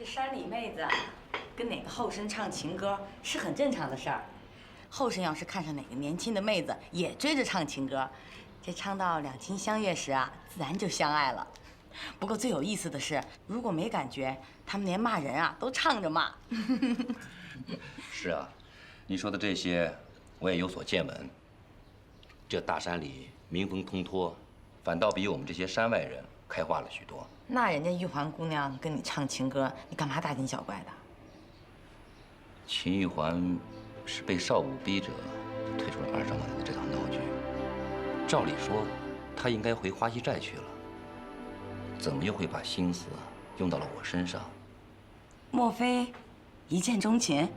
山里妹子跟哪个后生唱情歌是很正常的事儿。后生要是看上哪个年轻的妹子，也追着唱情歌，这唱到两情相悦时啊，自然就相爱了。不过最有意思的是，如果没感觉，他们连骂人啊都唱着骂。是啊，你说的这些我也有所见闻。这大山里民风通脱，反倒比我们这些山外人开化了许多。那人家玉环姑娘跟你唱情歌，你干嘛大惊小怪的？秦玉环是被少武逼着退出了二少奶奶这场闹剧。照理说，她应该回花溪寨去了，怎么又会把心思用到了我身上？莫非一见钟情？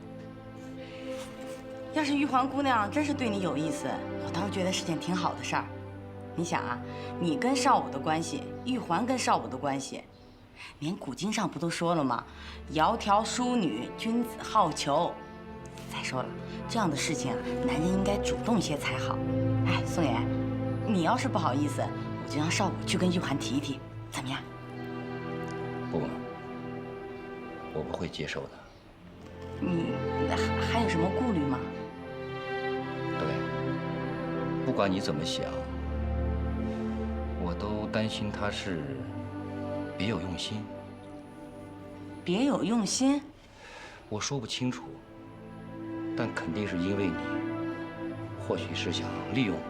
要是玉环姑娘真是对你有意思，我倒是觉得是件挺好的事儿。你想啊，你跟少武的关系，玉环跟少武的关系，连古今上不都说了吗？窈窕淑女，君子好逑。再说了，这样的事情啊，男人应该主动些才好。哎，宋妍，你要是不好意思，我就让少武去跟玉环提一提，怎么样？不，我不会接受的。你还有什么顾虑吗？对，不管你怎么想，我都担心他是别有用心。别有用心？我说不清楚，但肯定是因为你，或许是想利用我。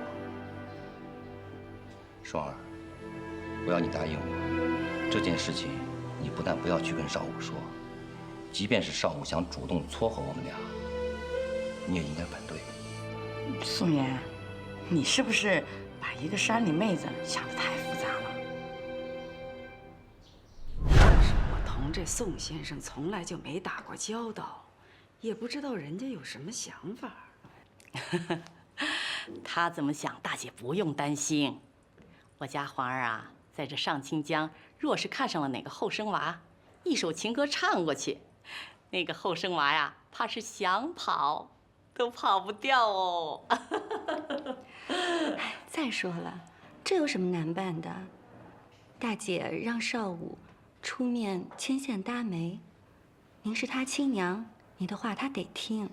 双儿，我要你答应我，这件事情你不但不要去跟少武说，即便是少武想主动撮合我们俩，你也应该反对。宋妍，你是不是把一个山里妹子想得太复杂了？我同这宋先生从来就没打过交道，也不知道人家有什么想法。他怎么想，大姐不用担心。我家环儿啊，在这上清江，若是看上了哪个后生娃，一首情歌唱过去，那个后生娃呀，怕是想跑都跑不掉哦。再说了，这有什么难办的？大姐让少武出面牵线搭媒，您是他亲娘，你的话他得听。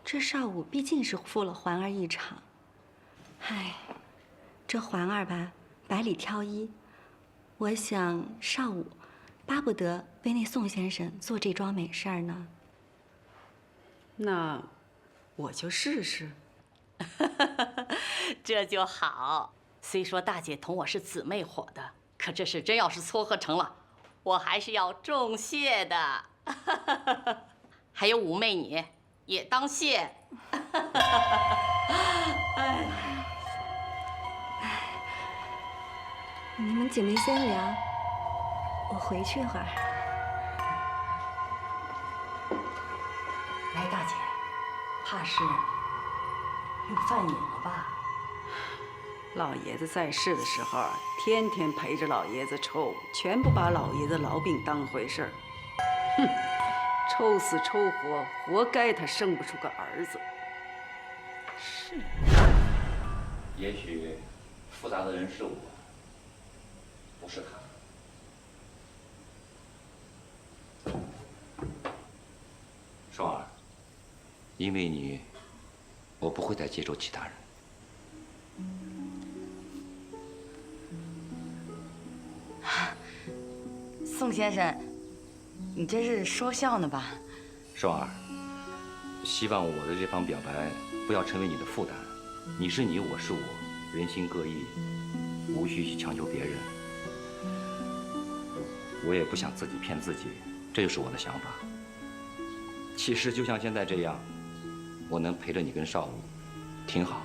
这少武毕竟是负了环儿一场。唉，这环儿吧，百里挑一，我想少武巴不得为那宋先生做这桩美事儿呢。那我就试试。这就好。虽说大姐同我是姊妹伙的，可这事真要是撮合成了，我还是要重谢的。还有五妹你也当谢。你们姐妹先聊，我回去一会儿。来，大姐，怕是又犯瘾了吧？老爷子在世的时候，天天陪着老爷子抽，全不把老爷子痨病当回事儿。哼，抽死抽活，活该他生不出个儿子。是。也许复杂的人是我，不是他。双儿，因为你，我不会再接受其他人。宋先生，你这是说笑呢吧？双儿，希望我的这番表白不要成为你的负担。你是你，我是我，人心各异，无需去强求别人。我也不想自己骗自己，这就是我的想法。其实就像现在这样，我能陪着你跟少武，挺好。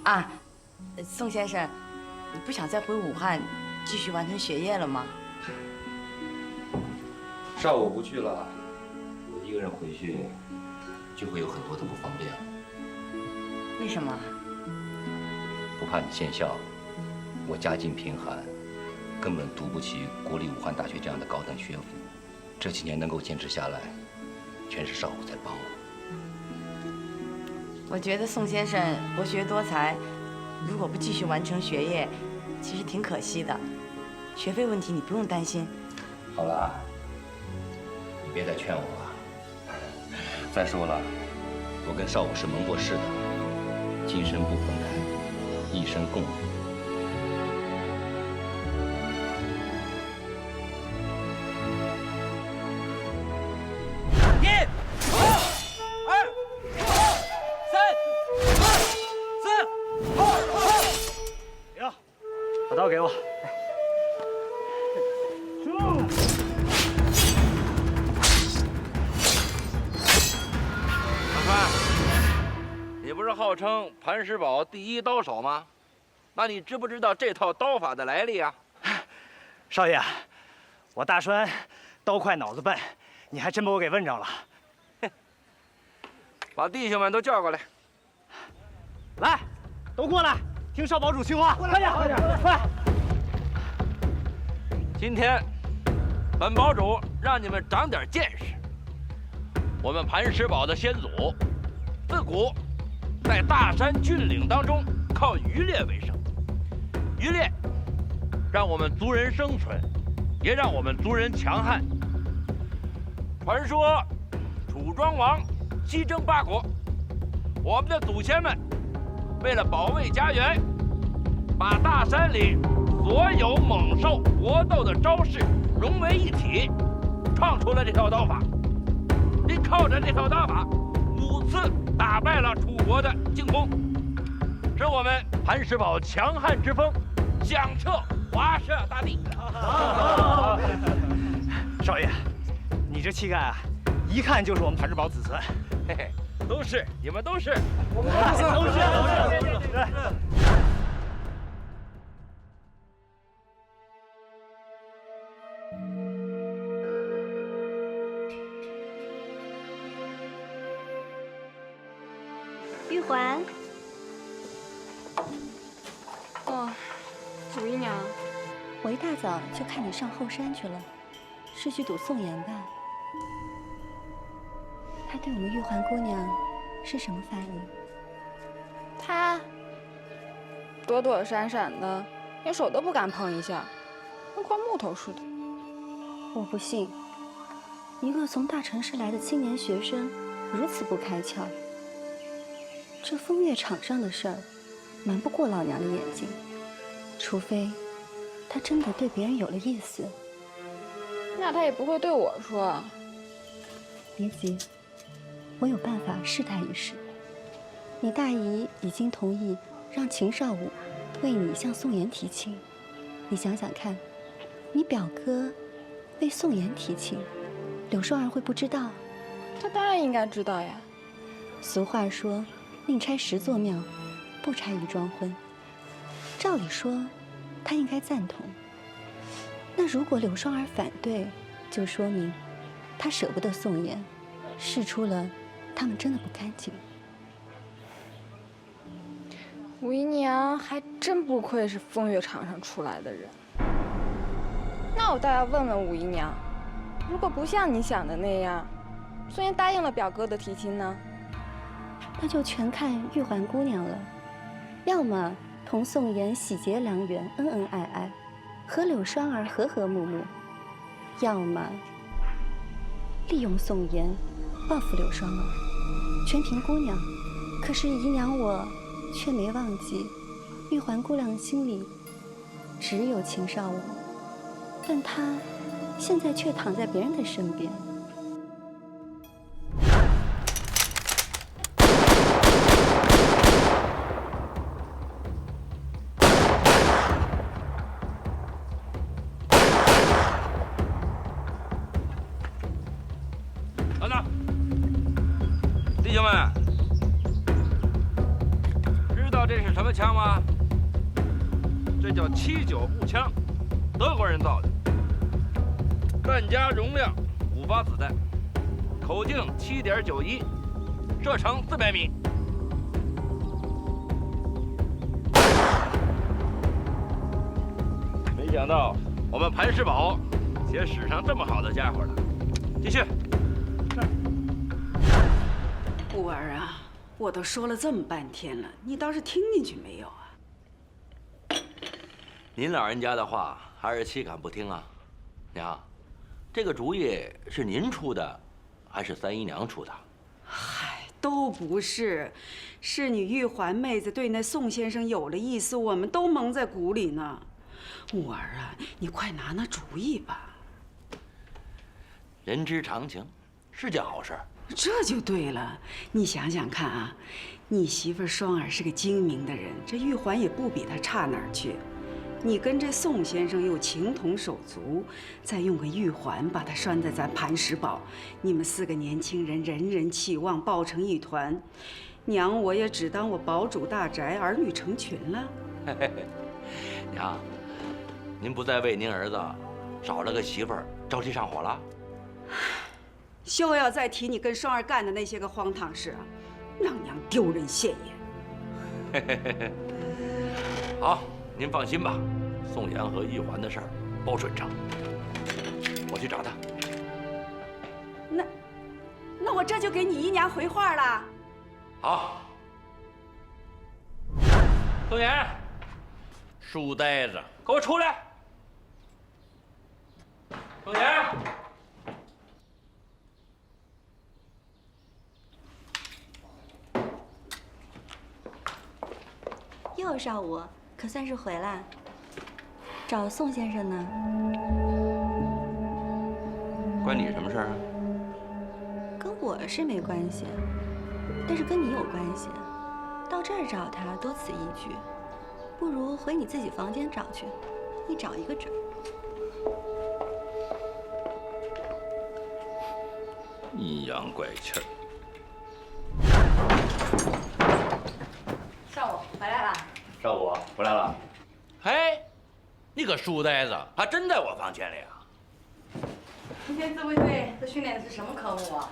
啊，宋先生，你不想再回武汉继续完成学业了吗？少武不去了，我一个人回去就会有很多的不方便。为什么？不怕你见笑，我家境贫寒，根本读不起国立武汉大学这样的高等学府。这几年能够坚持下来，全是少武在帮我。我觉得宋先生博学多才，如果不继续完成学业，其实挺可惜的。学费问题你不用担心。好了啊，你别再劝我了。再说了，我跟少武是盟过誓的，今生不分开，一生共舞。把刀给我。大川，你不是号称磐石堡第一刀手吗？那你知不知道这套刀法的来历啊？少爷，我大栓刀快脑子笨，你还真把我给问着了。把弟兄们都叫过来。来，都过来，听少堡主训话。快点，快点，快！今天，本堡主让你们长点见识。我们磐石堡的先祖，自古在大山峻岭当中靠渔猎为生。渔猎让我们族人生存，也让我们族人强悍。传说楚庄王西征八国，我们的祖先们为了保卫家园，把大山里所有猛兽搏斗的招式融为一体，创出了这套刀法。并靠着这套刀法5次打败了楚国的进攻，使我们磐石堡强悍之风响彻华夏大地。少爷，你这气概啊，一看就是我们磐石堡子孙。嘿嘿，都是你们都是，我们都是。玉环，哦，五姨娘，我一大早就看你上后山去了，是去堵宋妍吧？他对我们玉环姑娘是什么反应？她躲躲闪闪的，连手都不敢碰一下，跟块木头似的。我不信，一个从大城市来的青年学生如此不开窍。这风月场上的事儿，瞒不过老娘的眼睛，除非他真的对别人有了意思。那她也不会对我说。别急，我有办法试探一试。你大姨已经同意让秦少武为你向宋妍提亲，你想想看，你表哥为宋妍提亲，柳双儿会不知道？她当然应该知道呀。俗话说，宁拆10座庙，不拆一桩婚。照理说，他应该赞同。那如果柳双儿反对，就说明他舍不得宋妍，试出了他们真的不干净。五姨娘还真不愧是风月场上出来的人。那我倒要问问五姨娘，如果不像你想的那样，宋妍答应了表哥的提亲呢？那就全看玉环姑娘了，要么同宋妍喜结良缘，恩恩爱爱，和柳双儿和和睦睦；要么利用宋妍报复柳双儿，全凭姑娘。可是姨娘我却没忘记，玉环姑娘心里只有秦少武，但她现在却躺在别人的身边。等等，弟兄们，知道这是什么枪吗？这叫79步枪，德国人造的，弹夹容量5发子弹，口径7.91，射程400米。没想到我们磐石堡也使上这么好的家伙了。继续。五儿啊，我都说了这么半天了，你倒是听进去没有啊？您老人家的话还是岂敢不听啊？娘，这个主意是您出的，还是三姨娘出的？嗨，都不是，是你玉环妹子对那宋先生有了意思，我们都蒙在鼓里呢。五儿啊，你快拿拿主意吧。人之常情，是件好事。这就对了，你想想看啊，你媳妇双儿是个精明的人，这玉环也不比她差哪儿去。你跟这宋先生又情同手足，再用个玉环把他拴在咱磐石堡，你们4个年轻人人人气旺，抱成一团，娘我也只当我堡主大宅，儿女成群了。娘，您不再为您儿子找了个媳妇儿着急上火了？休要再提你跟双儿干的那些个荒唐事啊，让娘丢人现眼。好，您放心吧，宋妍和玉环的事儿包顺畅。我去找他。那我这就给你姨娘回话了。好。宋妍，书呆子，给我出来！宋妍。哟，少武，可算是回来。找宋先生呢？关你什么事儿啊？跟我是没关系，但是跟你有关系。到这儿找他多此一举，不如回你自己房间找去，一找一个准。阴阳怪气儿。少武回来了。少武回来了。嘿，你个书呆子，还真在我房间里啊！今天自卫队都训练的是什么科目啊？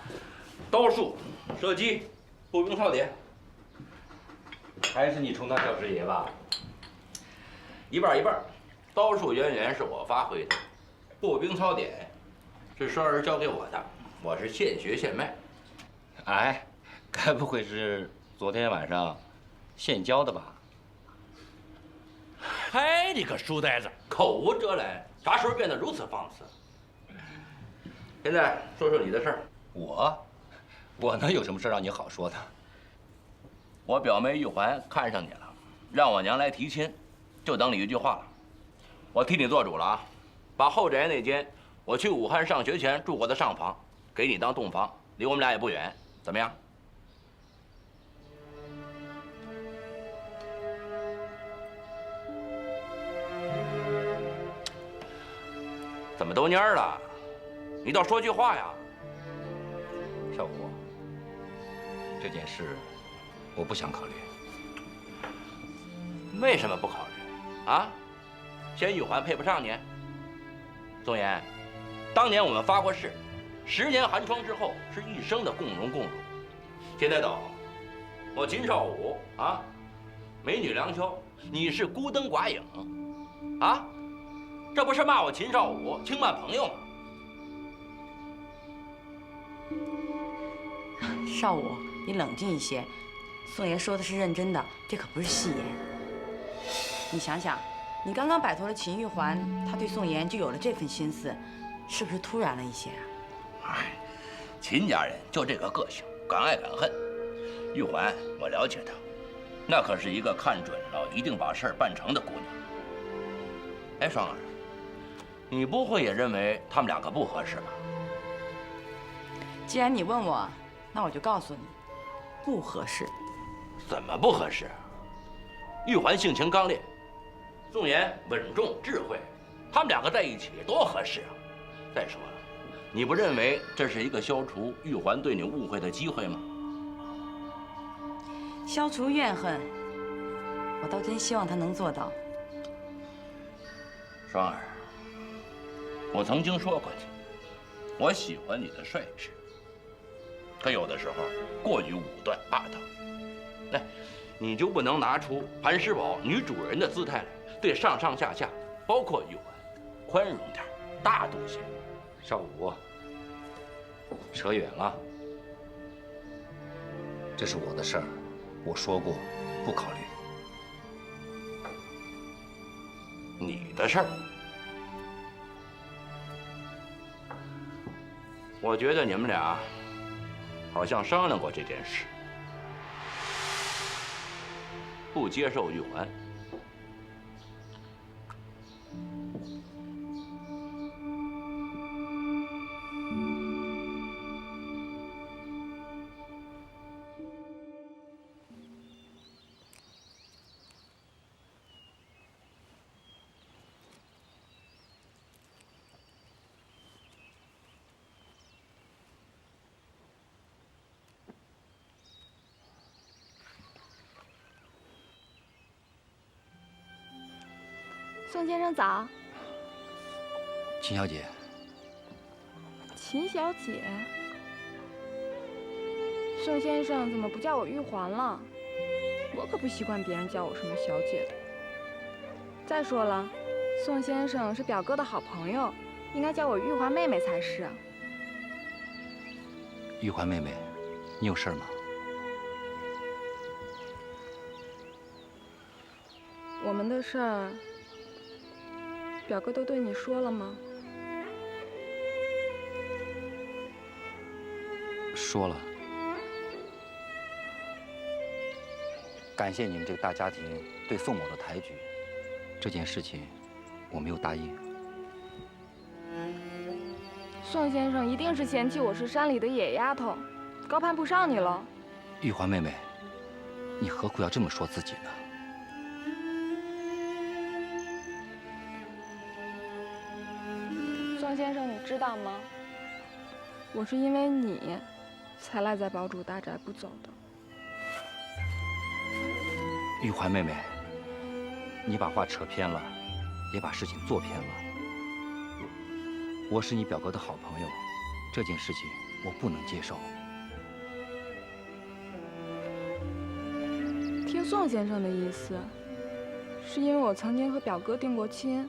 刀术、射击、步兵操点，还是你充当教师爷吧？一半一半。刀术远远是我发挥的，步兵操点是双儿教给我的，我是现学现卖。哎，该不会是昨天晚上现教的吧？嗨，你个书呆子，口无遮拦，啥时候变得如此放肆？现在说说你的事儿。我能有什么事让你好说的？我表妹玉环看上你了，让我娘来提亲，就等你一句话了。我替你做主了啊，把后宅那间我去武汉上学前住过的上房，给你当洞房，离我们俩也不远，怎么样？怎么都蔫了？你倒说句话呀！少武，这件事我不想考虑。为什么不考虑？啊？嫌玉环配不上你？宋妍，当年我们发过誓，10年寒窗之后是一生的共荣共辱。现在倒好，我秦少武啊，美女良宵，你是孤灯寡影，啊？这不是骂我秦少武轻慢朋友吗？少武，你冷静一些，宋爷说的是认真的，这可不是戏言。你想想，你刚刚摆脱了秦玉环，他对宋妍就有了这份心思，是不是突然了一些啊？哎，秦家人就这个个性，敢爱敢恨。玉环，我了解她，那可是一个看准了一定把事儿办成的姑娘。哎，双儿，你不会也认为他们两个不合适吧？既然你问我，那我就告诉你，不合适。怎么不合适？玉环性情刚烈，宋妍稳重智慧，他们两个在一起多合适啊！再说了，你不认为这是一个消除玉环对你误会的机会吗？消除怨恨，我倒真希望他能做到。双儿，我曾经说过我喜欢你的率直，可有的时候过于武断霸道。来，你就不能拿出磐石堡女主人的姿态来，对上上下下，包括玉环，宽容点，大度些。少武，扯远了，这是我的事儿，我说过不考虑。你的事儿。我觉得你们俩好像商量过这件事，不接受玉环。宋先生早。秦小姐，秦小姐，宋先生怎么不叫我玉环了？我可不习惯别人叫我什么小姐的。再说了，宋先生是表哥的好朋友，应该叫我玉环妹妹才是。玉环妹妹，你有事吗？我们的事儿，表哥都对你说了吗？说了。感谢你们这个大家庭对宋某的抬举，这件事情我没有答应。宋先生一定是嫌弃我是山里的野丫头，高攀不上你了。玉环妹妹，你何苦要这么说自己呢？宋先生，你知道吗？我是因为你，才赖在堡主大宅不走的。玉环妹妹，你把话扯偏了，也把事情做偏了。我是你表哥的好朋友，这件事情我不能接受。听宋先生的意思，是因为我曾经和表哥定过亲，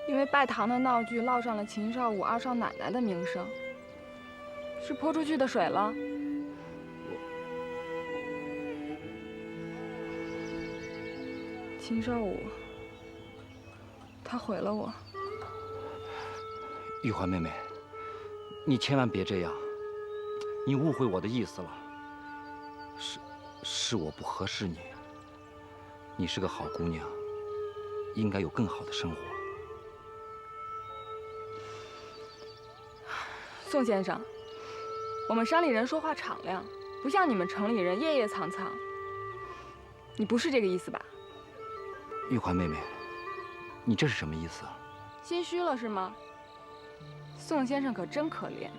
因为拜堂的闹剧落上了秦少武二少奶奶的名声，是泼出去的水了。秦少武，他毁了我。玉环妹妹，你千万别这样，你误会我的意思了。是我不合适你。你是个好姑娘，应该有更好的生活。宋先生，我们山里人说话敞亮，不像你们城里人夜夜藏藏。你不是这个意思吧？玉环妹妹，你这是什么意思？心虚了是吗？宋先生可真可怜，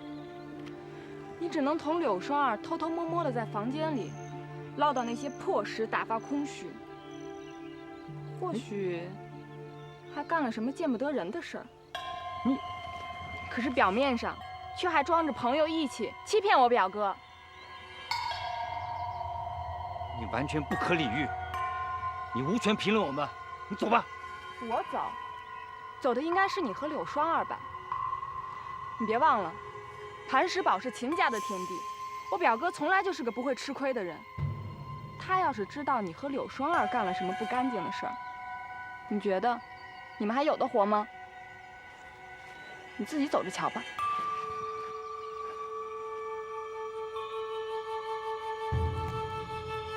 你只能同柳双儿偷偷摸摸的在房间里唠叨那些破事，打发空虚。或许还干了什么见不得人的事儿。可是表面上却还装着朋友义气，欺骗我表哥。你完全不可理喻，你无权评论我们。你走吧。我走，走的应该是你和柳双儿吧？你别忘了，磐石堡是秦家的天地，我表哥从来就是个不会吃亏的人。他要是知道你和柳双儿干了什么不干净的事儿，你觉得你们还有的活吗？你自己走着瞧吧。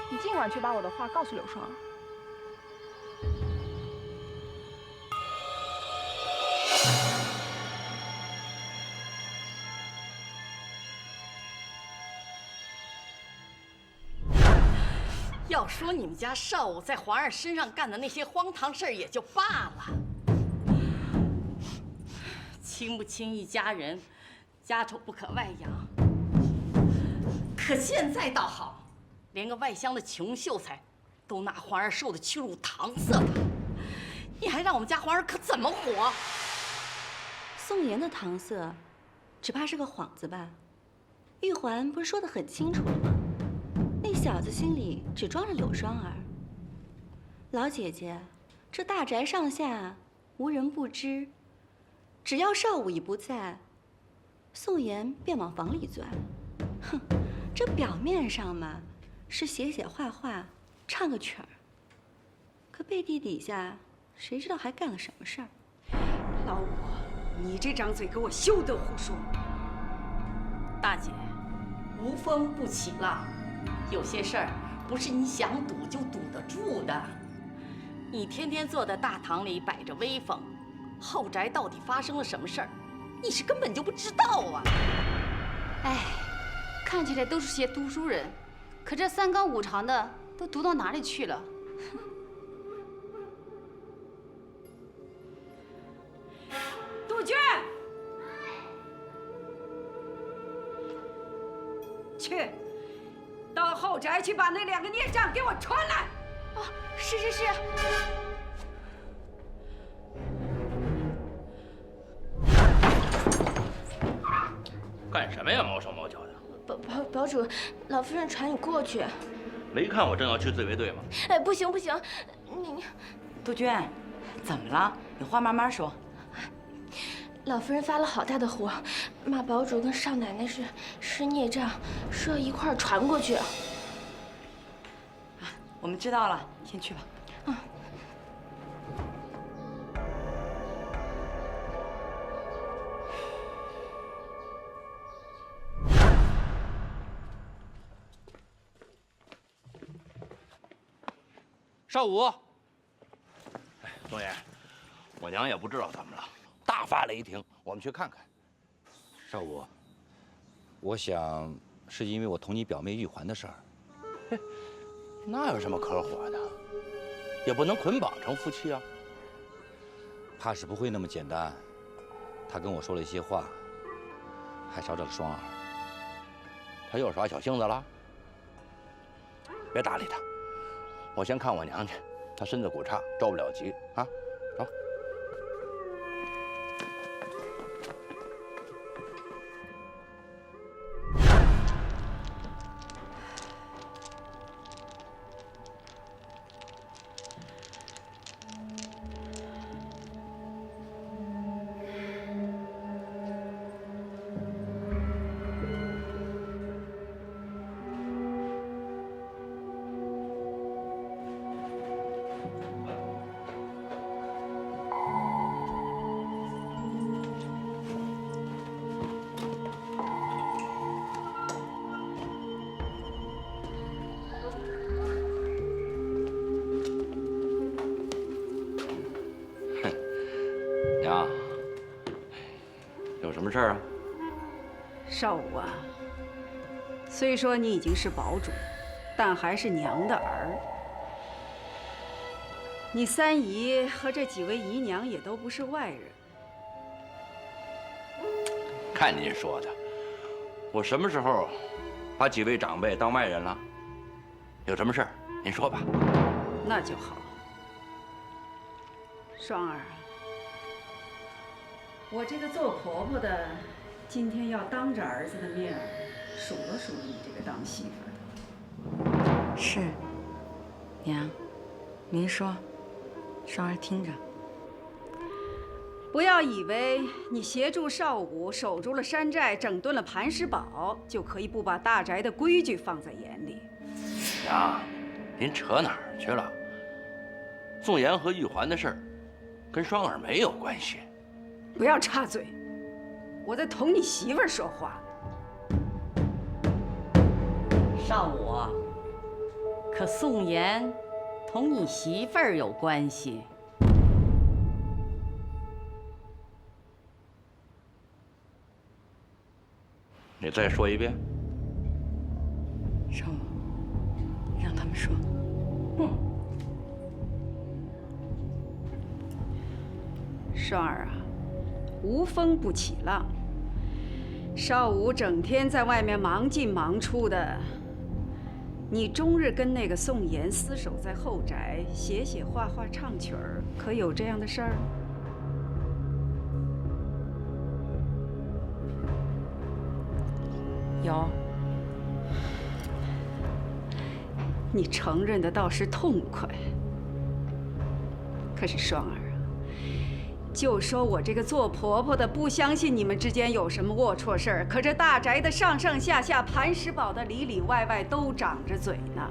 你尽管去把我的话告诉柳双儿。要说你们家少武在皇儿身上干的那些荒唐事儿也就罢了，亲不亲一家人，家丑不可外扬。可现在倒好，连个外乡的穷秀才都拿皇儿受的屈辱搪塞他，你还让我们家皇儿可怎么活？宋妍的搪塞，只怕是个幌子吧？玉环不是说得很清楚了吗？那小子心里只装着柳双儿。老姐姐，这大宅上下无人不知，只要少武一不在，宋妍便往房里钻。哼，这表面上嘛是写写画画，唱个曲儿，可背地底下谁知道还干了什么事儿？老五，你这张嘴给我休得胡说！大姐，无风不起浪，有些事儿不是你想堵就堵得住的。你天天坐在大堂里摆着威风，后宅到底发生了什么事儿，你是根本就不知道啊！哎，看起来都是些读书人，可这三纲五常的都读到哪里去了？杜鹃，去，到后宅去把那2个孽障给我传来。啊，是。干什么呀，毛手毛脚的？堡主，老夫人传你过去。没看我正要去自卫队吗？哎，不行，你杜鹃，怎么了？有话慢慢说。老夫人发了好大的火，骂堡主跟少奶奶是孽障，说要一块儿传过去。我们知道了，先去吧。少武，哎，宋爷，我娘也不知道怎么了，大发雷霆，我们去看看。少武，我想是因为我同你表妹玉环的事儿。那有什么可火的？也不能捆绑成夫妻啊。怕是不会那么简单。他跟我说了一些话，还捎着了双儿。他又耍小性子了？别搭理他，我先看我娘去，她身子骨差，着不了急啊。走。娘，有什么事儿啊？少武啊，虽说你已经是堡主，但还是娘的儿。你三姨和这几位姨娘也都不是外人。看您说的，我什么时候把几位长辈当外人了？有什么事儿您说吧。那就好。双儿，我这个做婆婆的，今天要当着儿子的面数落数落你这个当媳妇的。是，娘，您说，双儿听着。不要以为你协助少武守住了山寨，整顿了磐石堡，就可以不把大宅的规矩放在眼里。娘，您扯哪儿去了？宋妍和玉环的事儿，跟双儿没有关系。不要插嘴，我在同你媳妇儿说话。少武，可宋妍同你媳妇儿有关系。你再说一遍。少武，让他们说。双儿啊，无风不起浪。少武整天在外面忙进忙出的，你终日跟那个宋妍厮守在后宅，写写画画唱曲儿，可有这样的事儿？有。你承认的倒是痛快。可是双儿啊，就说我这个做婆婆的不相信你们之间有什么龌龊事儿，可这大宅的上上下下、磐石堡的里里外外都长着嘴呢。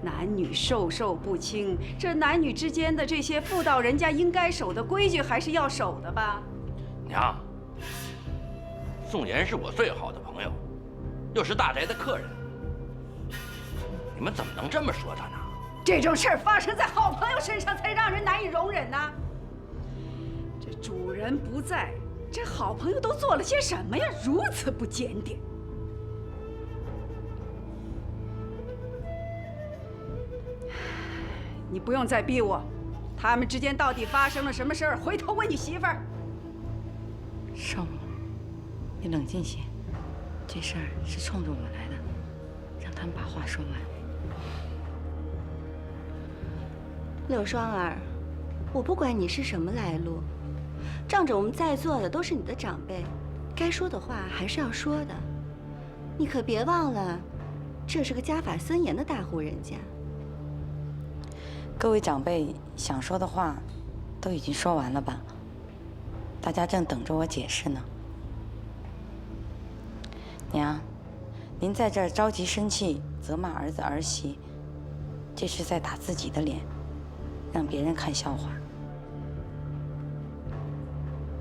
男女授受不亲，这男女之间的这些妇道人家应该守的规矩还是要守的吧？娘，宋妍是我最好的朋友，又是大宅的客人，你们怎么能这么说他呢？这种事儿发生在好朋友身上才让人难以容忍呢。这主人不在，这好朋友都做了些什么呀？如此不检点。你不用再逼我，他们之间到底发生了什么事儿？回头问你媳妇儿。少母，你冷静些，这事儿是冲着我来的，让他们把话说完。柳双儿，我不管你是什么来路，仗着我们在座的都是你的长辈，该说的话还是要说的。你可别忘了，这是个家法森严的大户人家。各位长辈想说的话，都已经说完了吧？大家正等着我解释呢。娘，您在这儿着急生气，责骂儿子儿媳，这是在打自己的脸，让别人看笑话。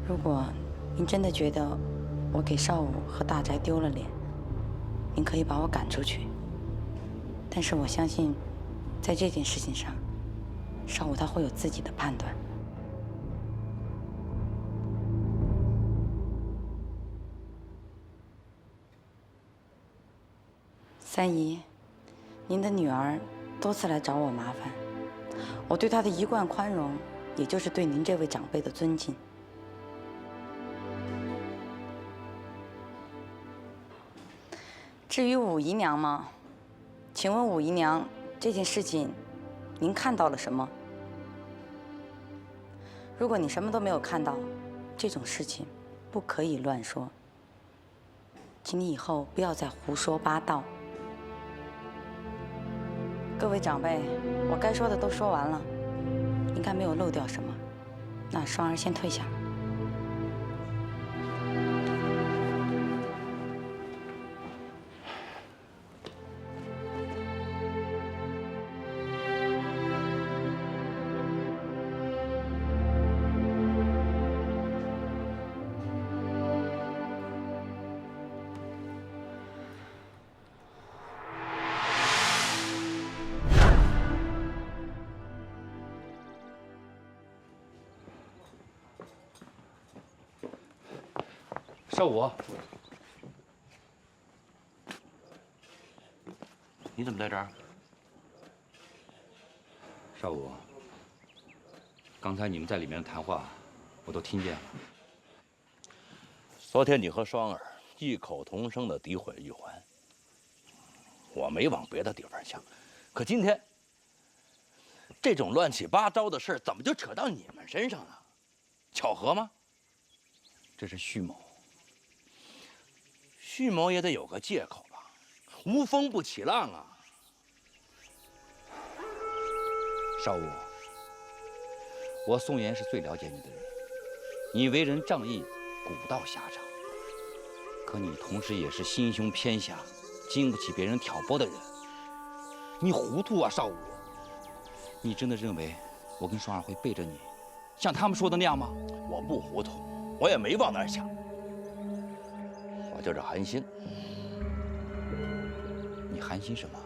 如果您真的觉得我给少武和大宅丢了脸，您可以把我赶出去。但是我相信，在这件事情上，少武他会有自己的判断。三姨，您的女儿多次来找我麻烦，我对她的一贯宽容，也就是对您这位长辈的尊敬。至于武姨娘嘛，请问武姨娘这件事情，您看到了什么？如果你什么都没有看到，这种事情不可以乱说。请你以后不要再胡说八道。各位长辈，我该说的都说完了，应该没有漏掉什么。那双儿先退下。少武，你怎么在这儿？少武，刚才你们在里面的谈话，我都听见了。昨天你和双儿异口同声地诋毁玉环，我没往别的地方想，可今天这种乱七八糟的事怎么就扯到你们身上了？巧合吗？这是蓄谋。蓄谋也得有个借口吧，无风不起浪啊！少武，我宋妍是最了解你的人，你为人仗义，古道狭长，可你同时也是心胸偏狭，经不起别人挑拨的人。你糊涂啊，少武！你真的认为我跟双儿会背着你，像他们说的那样吗？我不糊涂，我也没往那儿想。我就是寒心。你寒心什么？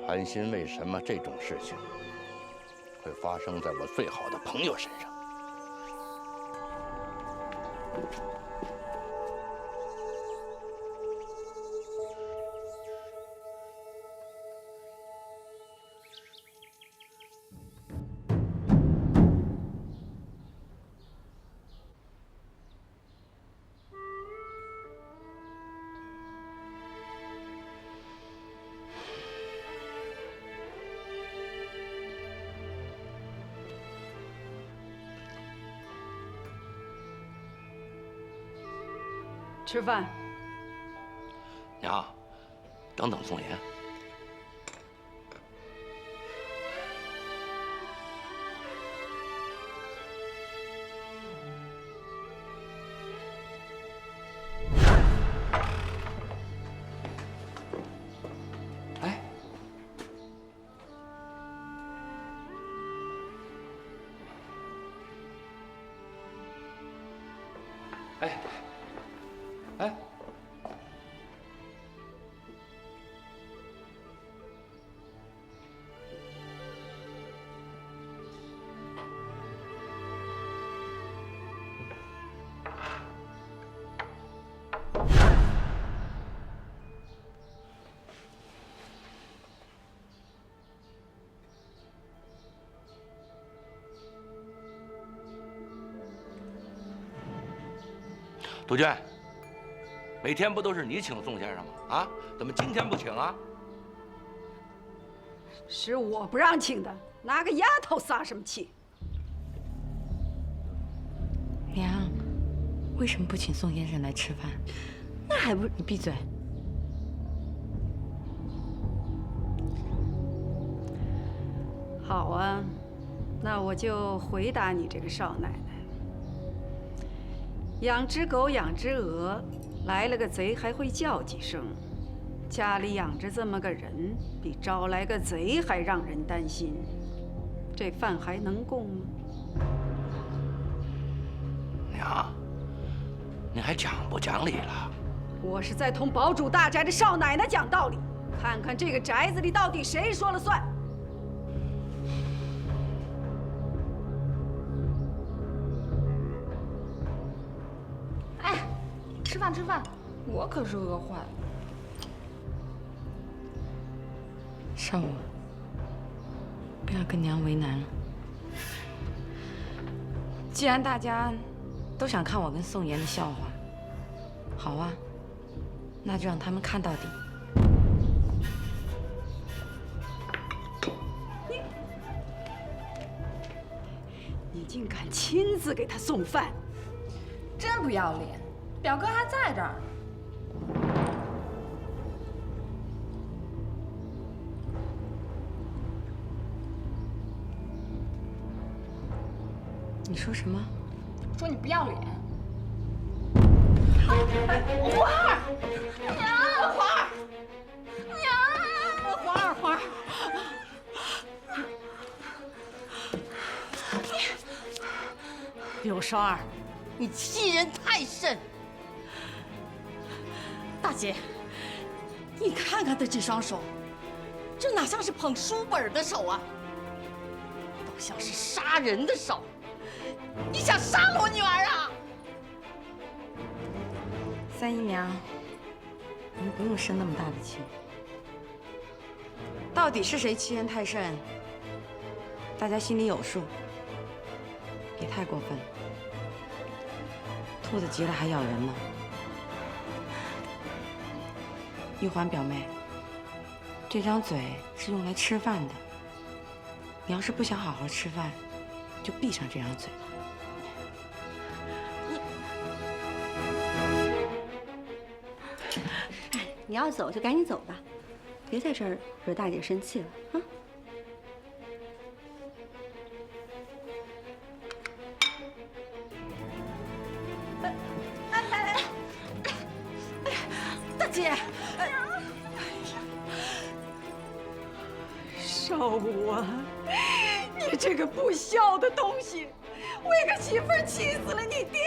寒心为什么这种事情会发生在我最好的朋友身上？吃饭。娘，等等宋妍。杜鹃，每天不都是你请宋先生吗？啊，怎么今天不请啊？是我不让请的，哪个丫头撒什么气？娘，为什么不请宋先生来吃饭？那还不你闭嘴！好啊，那我就回答你这个少奶奶。养只狗，养只鹅，来了个贼还会叫几声。家里养着这么个人，比招来个贼还让人担心。这饭还能供吗？娘，你还讲不讲理了？我是在同堡主大宅的少奶奶讲道理，看看这个宅子里到底谁说了算。哎，吃饭吃饭，我可是饿坏了。少武，不要跟娘为难了。既然大家都想看我跟宋妍的笑话，好啊，那就让他们看到底。你竟敢亲自给他送饭，真不要脸！表哥还在这儿。你说什么？说你不要脸。皇儿，娘，皇儿，娘，皇儿。柳双儿，你欺人太甚！大姐，你看看他这双手，这哪像是捧书本的手啊，都像是杀人的手！你想杀了我女儿啊？三姨娘，您不用生那么大的气。到底是谁欺人太甚？大家心里有数，别太过分了。兔子急了还咬人吗？玉环表妹，这张嘴是用来吃饭的。你要是不想好好吃饭，就闭上这张嘴。你要走就赶紧走吧，别在这儿惹大姐生气了啊！大姐，少武啊，你这个不孝的东西，为个媳妇儿气死了你爹！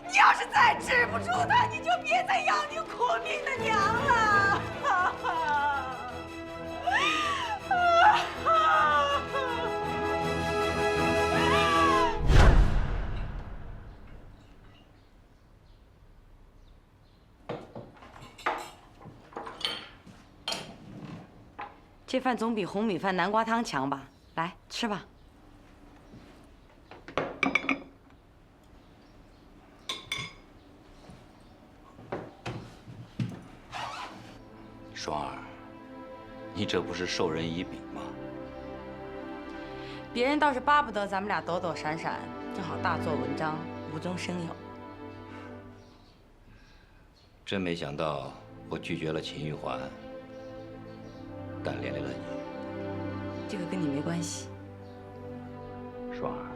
你要是再治不住他，你就别再要你苦命的娘了！这饭总比红米饭、南瓜汤强吧？来吃吧。双儿，你这不是授人以柄吗？别人倒是巴不得咱们俩躲躲闪闪，正好大做文章，无中生有。真没想到我拒绝了秦玉环，但连累了你。这个跟你没关系。双儿，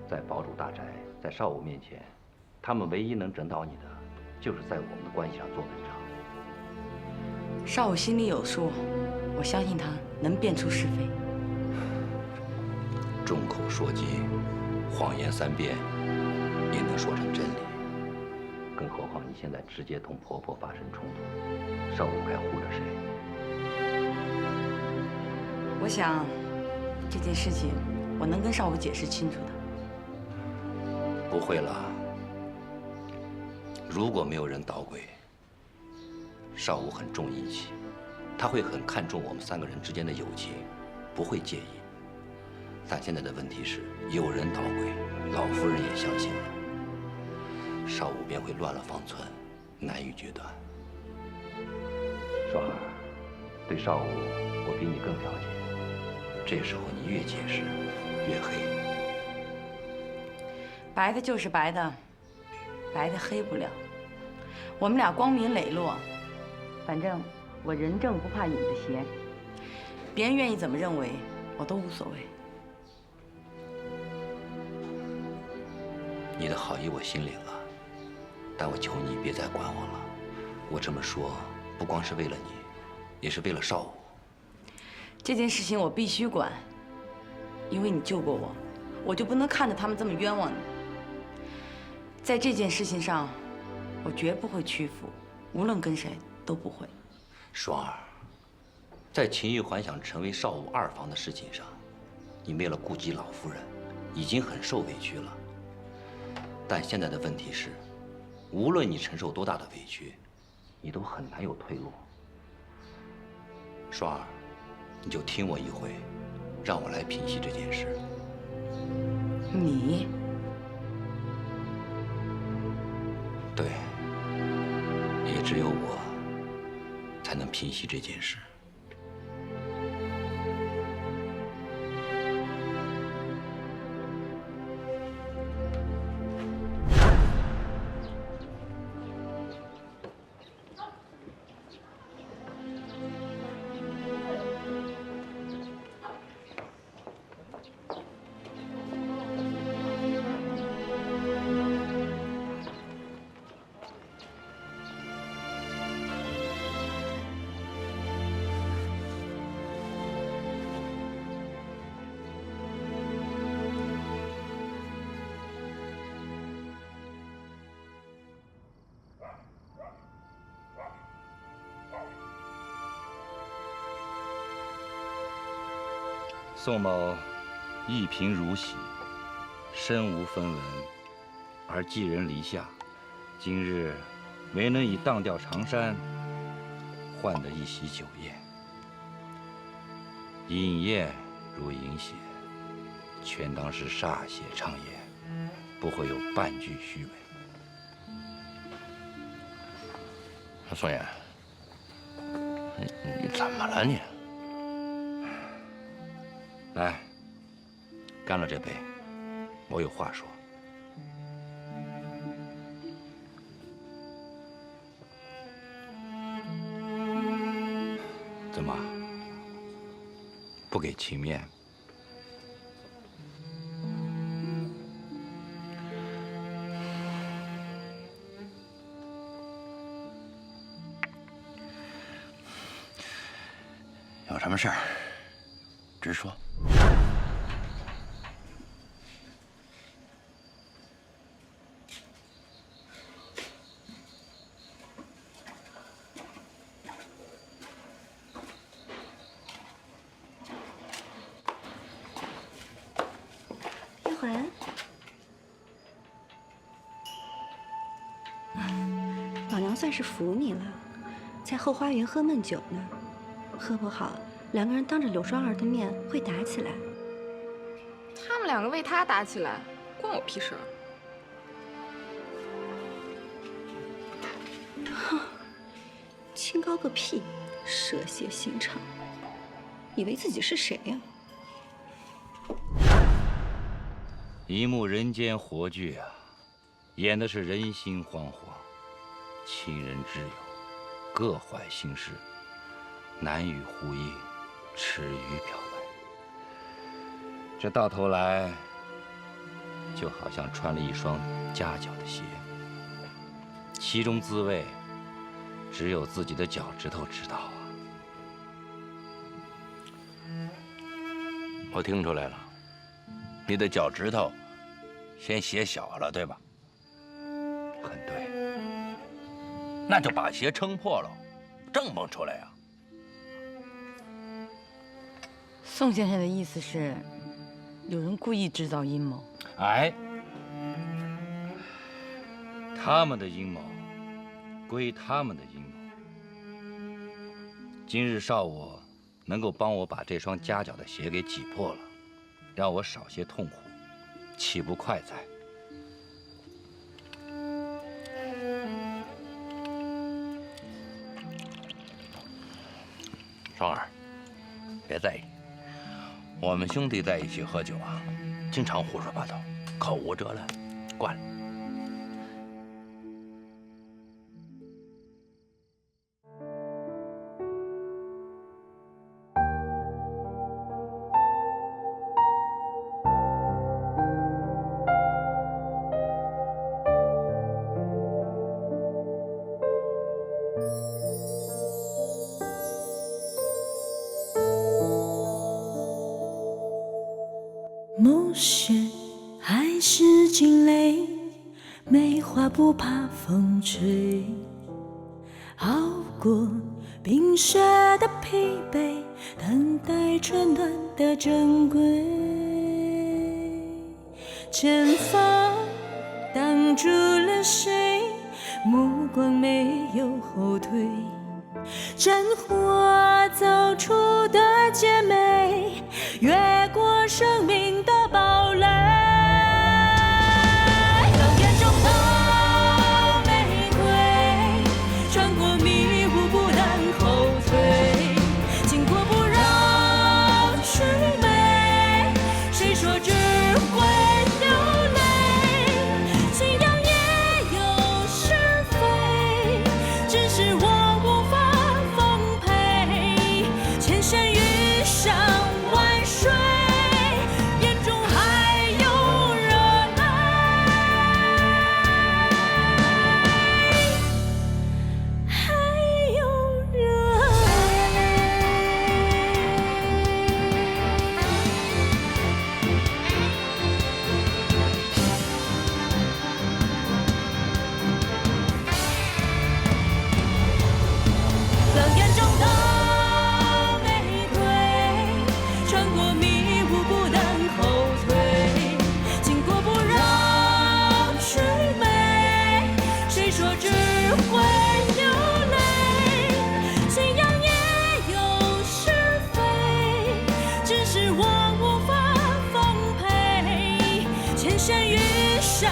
在堡主大宅，在少武面前，他们唯一能整倒你的，就是在我们的关系上做文章。少武心里有数，我相信他能辨出是非。众口铄金，谎言三遍，也能说成真理。更何况你现在直接同婆婆发生冲突，少武该护着谁？我想，这件事情我能跟少武解释清楚的。不会了。如果没有人捣鬼，少武很重义气，他会很看重我们3个人之间的友情，不会介意。但现在的问题是，有人捣鬼，老夫人也相信了。少武便会乱了方寸，难以决断。双儿，对少武我比你更了解，这时候你越解释越黑。白的就是白的，白的黑不了。我们俩光明磊落，反正我人正不怕影子斜，别人愿意怎么认为，我都无所谓。你的好意我心领了，但我求你别再管我了。我这么说不光是为了你，也是为了少武。这件事情我必须管，因为你救过我，我就不能看着他们这么冤枉你。在这件事情上，我绝不会屈服，无论跟谁都不会。双儿，在秦玉环想成为少武二房的事情上，你为了顾及老夫人，已经很受委屈了。但现在的问题是，无论你承受多大的委屈，你都很难有退路。双儿，你就听我一回，让我来平息这件事。你？对，也只有我才能平息这件事。宋某一贫如洗，身无分文，而寄人篱下。今日没能以当调长山换得一席酒宴，饮宴如饮血，全当是歃血畅言，不会有半句虚伪。宋爷，你怎么了你？来，干了这杯，我有话说。怎么，不给情面？有什么事儿，直说。玉环，老娘算是服你了，在后花园喝闷酒呢，喝不好，两个人当着柳双儿的面会打起来。他们两个为他打起来，关我屁事儿。哼，清高个屁，蛇蝎心肠，以为自己是谁呀？一幕人间活剧啊，演的是人心惶惶，亲人挚友各怀心事，难与呼应，耻于表白。这到头来，就好像穿了一双夹脚的鞋，其中滋味，只有自己的脚趾头知道啊。我听出来了，你的脚趾头嫌鞋小了，对吧？很对。那就把鞋撑破了，挣不出来呀。宋先生的意思是，有人故意制造阴谋。哎，他们的阴谋归他们的阴谋。今日少武能够帮我把这双夹脚的鞋给挤破了，让我少些痛苦，岂不快哉？双儿，别在意，我们兄弟在一起喝酒啊，经常胡说八道，口无遮拦，惯了。暮雪还是惊雷，梅花不怕风吹，熬过冰雪的疲惫，等待春暖的珍贵。前方挡住了谁？目光没有后退，战火走出的姐妹，越过生命的堡垒。狼烟中的玫瑰，穿过迷雾不能后退，经过不让虚美，谁说只会流泪？信仰也有是非，只是我无法奉陪，千山遇上万水，眼中还有热爱，还有热爱。狼烟中的玫瑰，穿过迷雾不能后退，经过不让虚美，谁说只会流泪？信仰也有是非，只是我无法奉陪，千山遇上